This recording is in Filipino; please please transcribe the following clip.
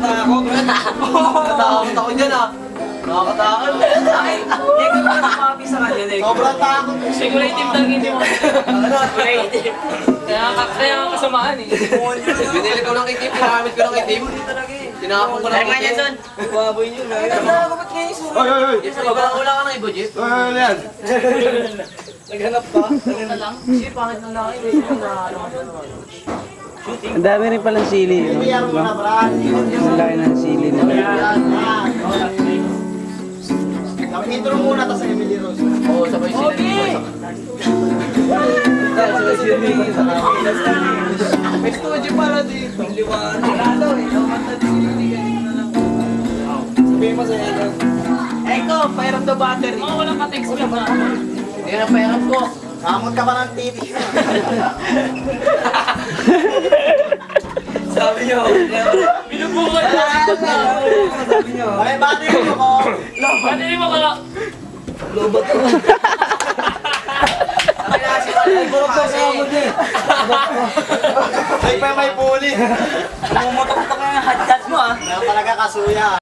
Nakatakot. Nakatakot ako dyan ah. Nakakatakot. Hindi ko na nakapi sa kanya. Sobrang takot. Speculative lang hindi mo. Speculative. Kaya nga kasamaan eh. Binili ko ng itim, pinamit ko ng itim. Tinapon ko ng itim. Baboy nyo. Nagkakabat nga yung surat. Yes, wala ka ng iba, Jeff. Ano yan? Naghanap pa. Ito lang. Jeff, pangit ng laki. Ang dami rin palang sili. No? Ang laki ng sili na. Intro muna ta sa Emily Rose. Oo, sabay sila dito. Sabay sila dito. May studio pala dito. Liwanag. Lalo eh. Nakanta din sila ni kanina na lang. Sabihin mo sa ito. Eko, pairam the battery. Oo, walang ka-text ka ba? Yan ang pairam ko. Kamot ka pa ng TV. Sabi nyo. Binubukan na. Sabi nyo. Ay, battery mo ko. Ano yung mga... Lobot ko. Ay, burok daw sa ako din. Ay, pa may puli. Pumumotok-tok na yung hot-shot mo ah. Kaya talaga kasuya.